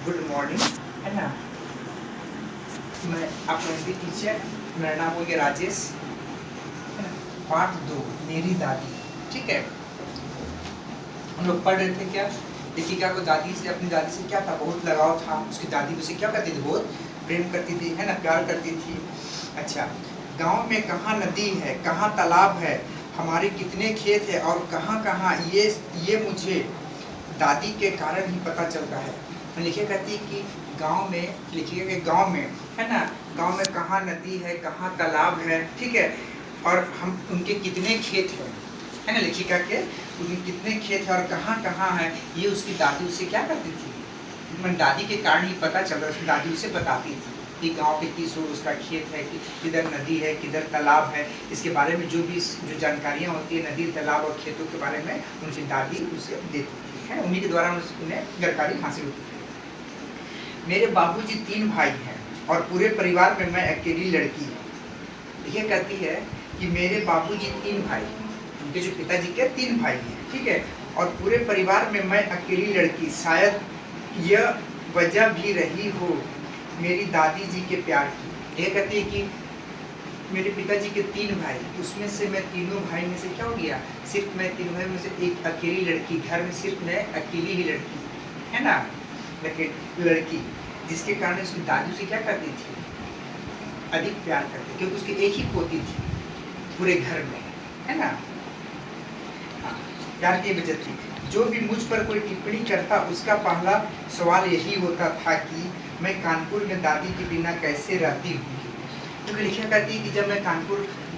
Good morning, है ना। मैं आपका हिंदी टीचर, मेरा नाम हो गया राजेश, है ना। पार्ट 2 मेरी दादी। ठीक है, हम लोग पढ़ रहे थे क्या, लेखिका को दादी से, अपनी दादी से क्या था, बहुत लगाव था। उसकी दादी उसे क्या करती थी, बहुत प्रेम करती थी, है ना, प्यार करती थी। अच्छा, गांव में कहाँ नदी है, कहाँ तालाब है, हमारे कितने खेत है और कहाँ कहाँ, ये मुझे दादी के कारण ही पता चलता है। तो लिखिए कहती है कि गांव में, लिखिए कि गांव में, है ना, गांव में कहाँ नदी है, कहाँ तालाब है, ठीक है, और हम उनके कितने खेत हैं, है ना, लेखिका के उनके कितने खेत है और कहाँ कहाँ है, ये उसकी दादी उसे क्या करती थी, दादी के कारण ही पता चल रहा, उसकी दादी उसे बताती थी कि गांव के किस ओर उसका खेत है, कि किधर नदी है, किधर तालाब है। इसके बारे में जो जानकारियाँ होती है नदी, तालाब और खेतों के बारे में, उनकी दादी उसे देती थी, है, उन्हीं के द्वारा उन्हें जानकारी हासिल होती थी। मेरे बाबूजी 3 भाई हैं और पूरे परिवार में मैं अकेली लड़की हूँ। यह कहती है कि मेरे बाबूजी 3 भाई, उनके जो पिताजी के 3 भाई हैं, ठीक है, और पूरे परिवार में मैं अकेली लड़की, शायद यह वजह भी रही हो मेरी दादी जी के प्यार की। ये कहती है कि मेरे पिताजी के 3 भाई, उसमें से मैं तीनों भाई में से क्या हो गया, सिर्फ मैं 3 भाई में से एक अकेली लड़की, घर में सिर्फ मैं अकेली ही लड़की, है ना, लड़की, जिसके कारण उसकी दादी से क्या करती थी, अधिक प्यार करती, क्योंकि उसकी एक ही पोती थी पूरे घर में, है ना। प्यार की वजह थी। जो भी मुझ पर कोई टिप्पणी करता उसका पहला सवाल यही होता था कि मैं कानपुर में दादी के बिना कैसे रहती हूँ। क्योंकि लिखिया कहती है कि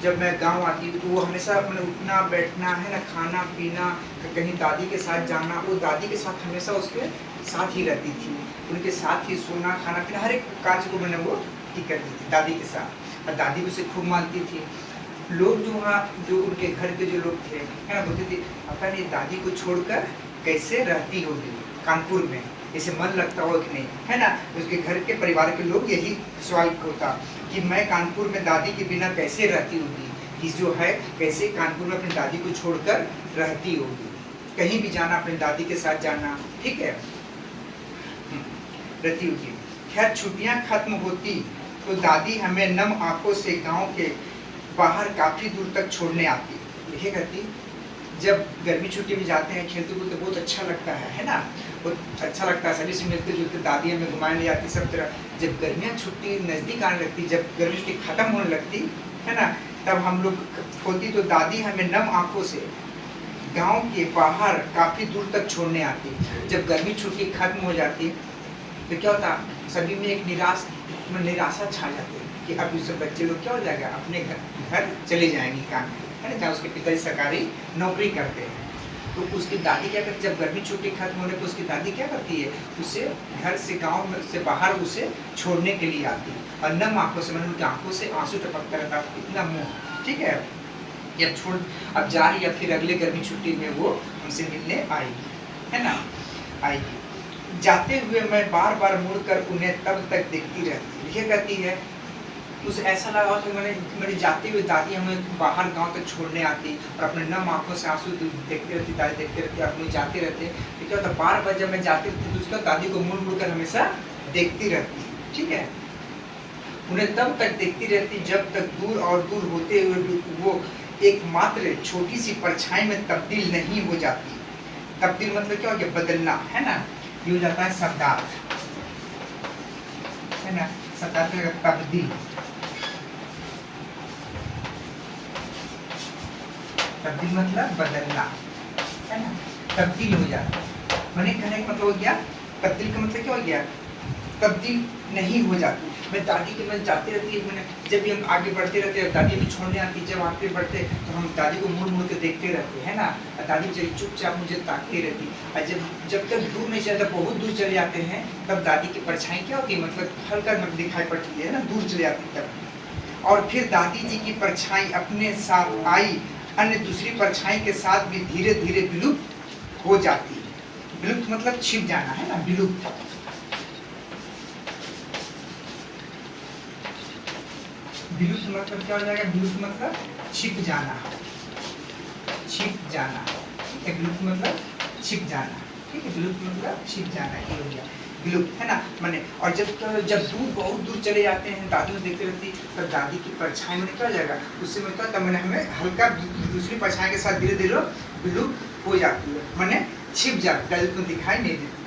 जब मैं गांव आती हूँ तो वो हमेशा अपने उठना बैठना, है ना, खाना पीना, कहीं दादी के साथ जाना, वो दादी के साथ हमेशा उसके साथ ही रहती थी, उनके साथ ही सोना, खाना पीना, हर एक कार्य को मैंने वो ठीक करती थी दादी के साथ, और दादी उसे खूब मानती थी। लोग जो वहाँ, जो उनके घर के जो लोग थे, है ना, बोलते थे पता नहीं दादी को छोड़कर कैसे रहती होगी कानपुर में, इसे मन लगता हो कि नहीं, है ना। उसके घर के परिवार के लोग यही सवाल होता कि मैं कानपुर में दादी के बिना कैसे रहती होगी, कि जो है कैसे कानपुर में अपनी दादी को छोड़कर रहती होगी, कहीं भी जाना अपनी दादी के साथ जाना, ठीक है, रहती होगी। खैर छुट्टियाँ खत्म होती तो दादी हमें नम आंखों से गाँव के बाहर काफ़ी दूर तक छोड़ने आती। लिखे करती, जब गर्मी छुट्टी में जाते हैं खेलते कूदते बहुत अच्छा लगता है ना, बहुत अच्छा लगता है, सभी से मिलते जुलते, दादी हमें घुमाने ले जाती सब तरह। जब गर्मियाँ छुट्टी नज़दीक आने लगती, जब गर्मी छुट्टी खत्म होने लगती, है ना, तब हम लोग होती तो दादी हमें नम आंखों से गांव के बाहर काफ़ी दूर तक छोड़ने आती। जब गर्मी छुट्टी खत्म हो जाती तो क्या होता, सभी में एक निराशा छा जाती कि अब ये सब बच्चे लोग क्या हो जाएगा, अपने घर चले जाएंगे काम, है ना, जहाँ उसके पिताजी सरकारी नौकरी करते हैं। तो उसकी दादी क्या करती, जब गर्मी छुट्टी खत्म होने पर उसकी दादी क्या करती है, उसे घर से गांव में से बाहर उसे छोड़ने के लिए आती, और नम आंखों से, मतलब उनकी आंखों से आंसू टपकता रहता, इतना मुँह, ठीक है, या छोड़ अब जा रही, या फिर अगले गर्मी छुट्टी में वो हमसे मिलने आएगी, है ना, आएगी। जाते हुए मैं बार बार मुड़कर उन्हें तब तक देखती रहती। ये कहती है उसे ऐसा लगा कि मेरी जाते हुए दादी हमें बाहर गांव तक छोड़ने आती और अपने नम आंखों से आंसू देखती रहती, दादी देखते रहती, अपने जाते रहते। तो क्या होता, बार बार जब मैं जाती रहती तो उसका दादी को मुड़ मुड़ कर हमेशा देखती रहती, ठीक है, उन्हें तब तक देखती रहती जब तक दूर और दूर होते हुए भी वो एकमात्र छोटी सी परछाई में तब्दील नहीं हो जाती। तब्दील मतलब क्या हो गया, बदलना, है ना, ये हो जाता है शब्दार्थ, है ना, शब्दार्थ का तब्दील, तब्दील मतलब बदलना, है ना, तब्दील हो जाता, मैंने कहने का मतलब हो गया, तब्दील का मतलब क्या हो गया, तब्दील नहीं हो जाती। मैं दादी के मन जाती रहती है, मैंने जब भी हम आगे बढ़ते रहते हैं दादी भी छोड़ने आती, जब आगे बढ़ते तो हम दादी को मुड़ मुड़ के देखते रहते हैं ना, दादी चली चुपचाप मुझे ताकती रहती, और जब तक दूर नहीं चलता, बहुत दूर चले जाते हैं, तब दादी की परछाई क्या होती है, मतलब हल्का दिखाई पड़ती है ना, दूर चले जाती तब। और फिर दादी जी की परछाई अपने साथ आई अन्य दूसरी परछाई के साथ भी धीरे धीरे विलुप्त हो जाती है। विलुप्त मतलब छिप जाना, है ना, विलुप्त, विलुप्त मतलब क्या हो जाएगा, विलुप्त मतलब छिप जाना, छिप जाना, विलुप्त मतलब छिप जाना, ठीक है, विलुप्त मतलब छिप जाना, ये हो गया। विलुप्त, है ना, मैंने। और जब जब दूर बहुत दूर चले जाते हैं, दादी में देखते रहती, तब दादी की परछाई में क्या हो जाएगा, उससे मैं क्या मैंने हमें हल्का दूसरी परछाई के साथ धीरे धीरे विलुप्त हो जाती है, मैंने छिप जाती है, तो दिखाई नहीं देती।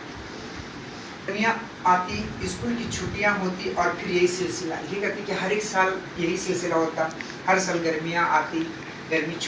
गर्मियाँ आती, स्कूल की छुट्टियां होती और फिर यही सिलसिला, ये कहती कि हर एक साल यही सिलसिला होता, हर साल गर्मियाँ आती, गर्मी